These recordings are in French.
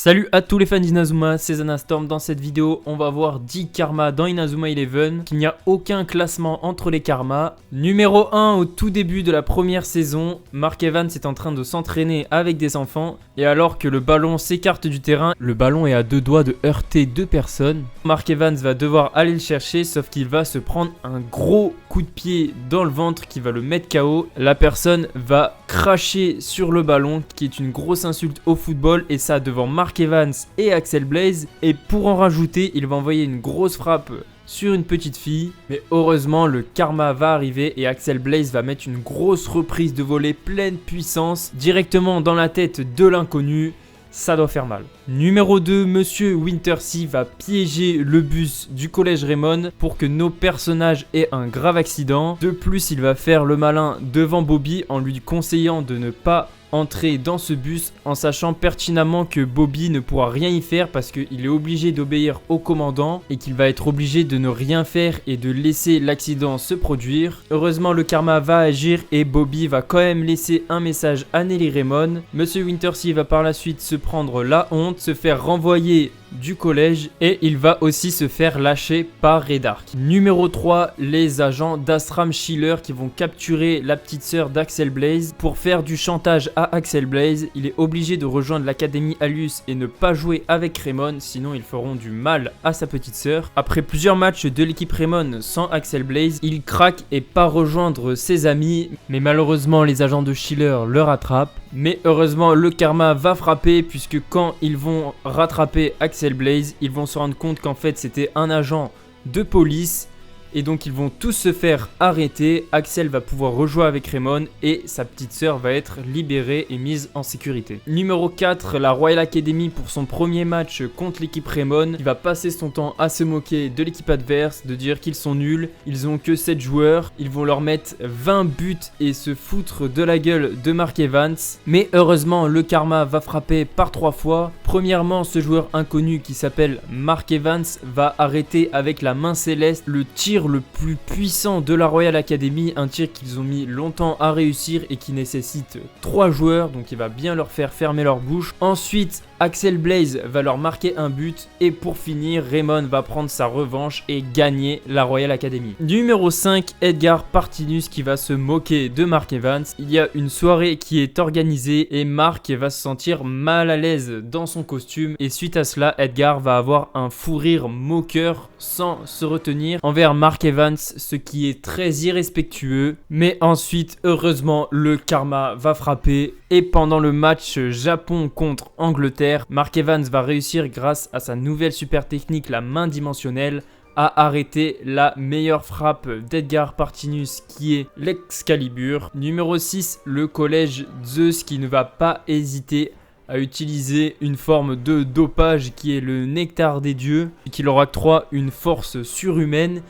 Salut à tous les fans d'Inazuma, c'est Zanastorm. Dans cette vidéo, on va voir 10 karmas dans Inazuma Eleven, qu'il n'y a aucun classement entre les karmas. Numéro 1, au tout début de la première saison, Mark Evans est en train de s'entraîner avec des enfants, et alors que le ballon s'écarte du terrain, le ballon est à deux doigts de heurter deux personnes. Mark Evans va devoir aller le chercher, sauf qu'il va se prendre un gros coup de pied dans le ventre qui va le mettre KO. La personne va cracher sur le ballon, qui est une grosse insulte au football, et ça devant Mark Evans et Axel Blaze. Et pour en rajouter, il va envoyer une grosse frappe sur une petite fille. Mais heureusement, le karma va arriver et Axel Blaze va mettre une grosse reprise de volée pleine puissance directement dans la tête de l'inconnu. Ça doit faire mal. Numéro 2, Monsieur Wintersea va piéger le bus du collège Raymond pour que nos personnages aient un grave accident. De plus, il va faire le malin devant Bobby en lui conseillant de ne pas entrer dans ce bus en sachant pertinemment que Bobby ne pourra rien y faire parce qu'il est obligé d'obéir au commandant et qu'il va être obligé de ne rien faire et de laisser l'accident se produire. Heureusement, le karma va agir et Bobby va quand même laisser un message à Nelly Raymond. Monsieur Wintersea va par la suite se prendre la honte, se faire renvoyer du collège et il va aussi se faire lâcher par Redark. Numéro 3, les agents d'Astram Schiller qui vont capturer la petite sœur d'Axel Blaze. Pour faire du chantage à Axel Blaze, il est obligé de rejoindre l'académie Alius et ne pas jouer avec Raymond, sinon ils feront du mal à sa petite sœur. Après plusieurs matchs de l'équipe Raymond sans Axel Blaze, il craque et part rejoindre ses amis, mais malheureusement les agents de Schiller le rattrapent. Mais heureusement, le karma va frapper puisque quand ils vont rattraper Axel Blaze, ils vont se rendre compte qu'en fait c'était un agent de police. Et donc ils vont tous se faire arrêter. Axel va pouvoir rejouer avec Raymond et sa petite sœur va être libérée et mise en sécurité. Numéro 4, la Royal Academy pour son premier match contre l'équipe Raymond. Il va passer son temps à se moquer de l'équipe adverse, de dire qu'ils sont nuls. Ils ont que 7 joueurs. Ils vont leur mettre 20 buts et se foutre de la gueule de Mark Evans. Mais heureusement, le karma va frapper par 3 fois. Premièrement, ce joueur inconnu qui s'appelle Mark Evans va arrêter avec la main céleste le tir le plus puissant de la Royal Academy, un tir qu'ils ont mis longtemps à réussir et qui nécessite 3 joueurs, donc il va bien leur faire fermer leur bouche. Ensuite, Axel Blaze va leur marquer un but et pour finir, Raymond va prendre sa revanche et gagner la Royal Academy. Numéro 5, Edgar Partinus qui va se moquer de Mark Evans. Il y a une soirée qui est organisée et Mark va se sentir mal à l'aise dans son costume et suite à cela, Edgar va avoir un fou rire moqueur sans se retenir envers Mark Evans, ce qui est très irrespectueux. Mais ensuite, heureusement, le karma va frapper et pendant le match Japon contre Angleterre, Mark Evans va réussir grâce à sa nouvelle super technique, la main dimensionnelle, à arrêter la meilleure frappe d'Edgar Partinus qui est l'Excalibur. Numéro 6, le collège Zeus qui ne va pas hésiter à utiliser une forme de dopage qui est le nectar des dieux et qui leur octroie une force surhumaine.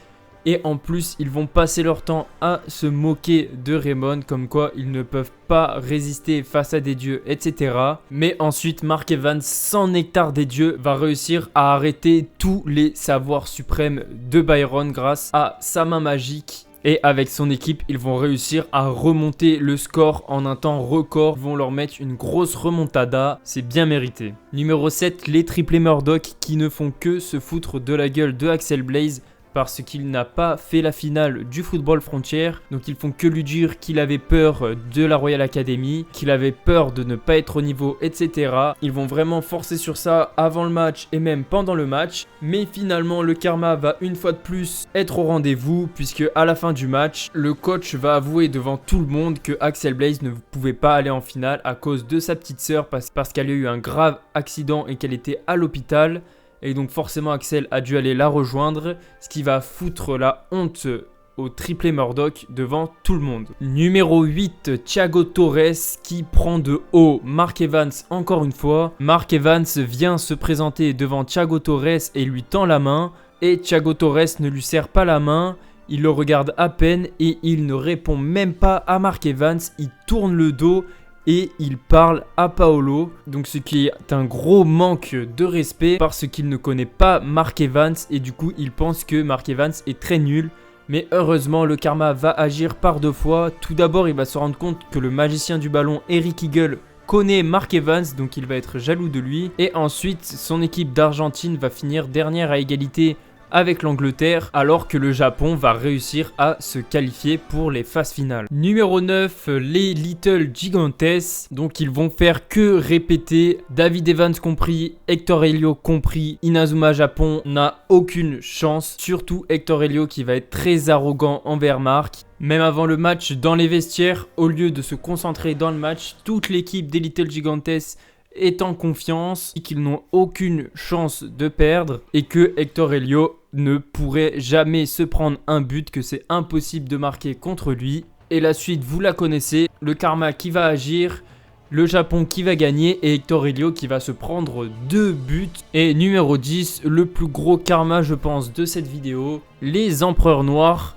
Et en plus, ils vont passer leur temps à se moquer de Raymond, comme quoi ils ne peuvent pas résister face à des dieux, etc. Mais ensuite, Mark Evans, sans nectar des dieux, va réussir à arrêter tous les savoirs suprêmes de Byron grâce à sa main magique. Et avec son équipe, ils vont réussir à remonter le score en un temps record. Ils vont leur mettre une grosse remontada, c'est bien mérité. Numéro 7, les triplés Murdoch qui ne font que se foutre de la gueule de Axel Blaze parce qu'il n'a pas fait la finale du Football Frontier. Donc ils font que lui dire qu'il avait peur de la Royal Academy, qu'il avait peur de ne pas être au niveau, etc. Ils vont vraiment forcer sur ça avant le match et même pendant le match. Mais finalement, le karma va une fois de plus être au rendez-vous puisque à la fin du match, le coach va avouer devant tout le monde que Axel Blaze ne pouvait pas aller en finale à cause de sa petite sœur parce qu'elle a eu un grave accident et qu'elle était à l'hôpital. Et donc forcément Axel a dû aller la rejoindre, ce qui va foutre la honte au triplé Murdoch devant tout le monde. Numéro 8, Thiago Torres qui prend de haut Mark Evans encore une fois. Mark Evans vient se présenter devant Thiago Torres et lui tend la main. Et Thiago Torres ne lui serre pas la main, il le regarde à peine et il ne répond même pas à Mark Evans, il tourne le dos et il parle à Paolo, donc ce qui est un gros manque de respect parce qu'il ne connaît pas Mark Evans et du coup il pense que Mark Evans est très nul. Mais heureusement, le karma va agir par 2 fois. Tout d'abord, il va se rendre compte que le magicien du ballon, Eric Eagle, connaît Mark Evans, donc il va être jaloux de lui. Et ensuite, son équipe d'Argentine va finir dernière à égalité avec l'Angleterre, alors que le Japon va réussir à se qualifier pour les phases finales. Numéro 9, les Little Gigantes. Donc ils vont faire que répéter. David Evans compris, Hector Elio compris. Inazuma Japon n'a aucune chance. Surtout Hector Elio qui va être très arrogant envers Mark. Même avant le match, dans les vestiaires, au lieu de se concentrer dans le match, toute l'équipe des Little Gigantes est en confiance, qu'ils n'ont aucune chance de perdre et que Hector Elio ne pourrait jamais se prendre un but, que c'est impossible de marquer contre lui. Et la suite, vous la connaissez, le karma qui va agir, le Japon qui va gagner et Hector Elio qui va se prendre 2 buts. Et numéro 10, le plus gros karma je pense de cette vidéo, les empereurs noirs.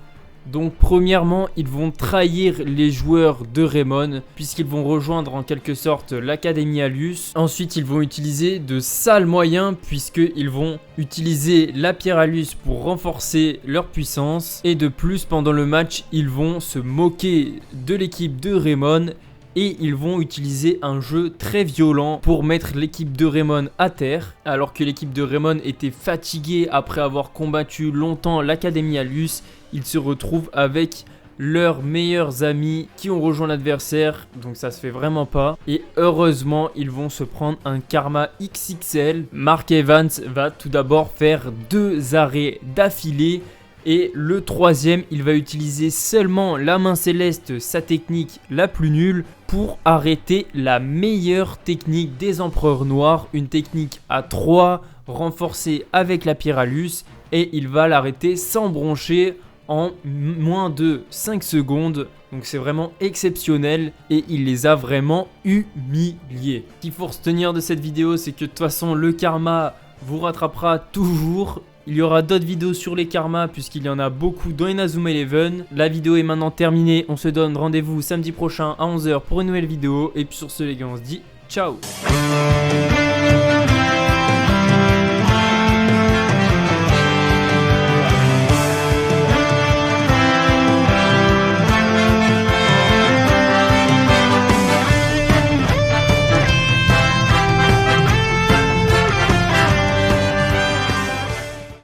Donc premièrement, ils vont trahir les joueurs de Raymond puisqu'ils vont rejoindre en quelque sorte l'Académie Alus. Ensuite, ils vont utiliser de sales moyens puisqu'ils vont utiliser la pierre Alus pour renforcer leur puissance. Et de plus, pendant le match, ils vont se moquer de l'équipe de Raymond et ils vont utiliser un jeu très violent pour mettre l'équipe de Raymond à terre. Alors que l'équipe de Raymond était fatiguée après avoir combattu longtemps l'Académie Alus, ils se retrouvent avec leurs meilleurs amis qui ont rejoint l'adversaire, donc ça se fait vraiment pas. Et heureusement, ils vont se prendre un karma XXL. Mark Evans va tout d'abord faire 2 arrêts d'affilée. Et le troisième, il va utiliser seulement la main céleste, sa technique la plus nulle, pour arrêter la meilleure technique des empereurs noirs. Une technique à 3, renforcée avec la pierre Alus. Et il va l'arrêter sans broncher en moins de 5 secondes. Donc c'est vraiment exceptionnel et il les a vraiment humiliés. Ce qu'il faut retenir de cette vidéo, c'est que de toute façon le karma vous rattrapera toujours. Il y aura d'autres vidéos sur les karmas puisqu'il y en a beaucoup dans Inazuma Eleven. La vidéo est maintenant terminée. On se donne rendez-vous samedi prochain à 11 h pour une nouvelle vidéo. Et puis sur ce les gars, on se dit ciao.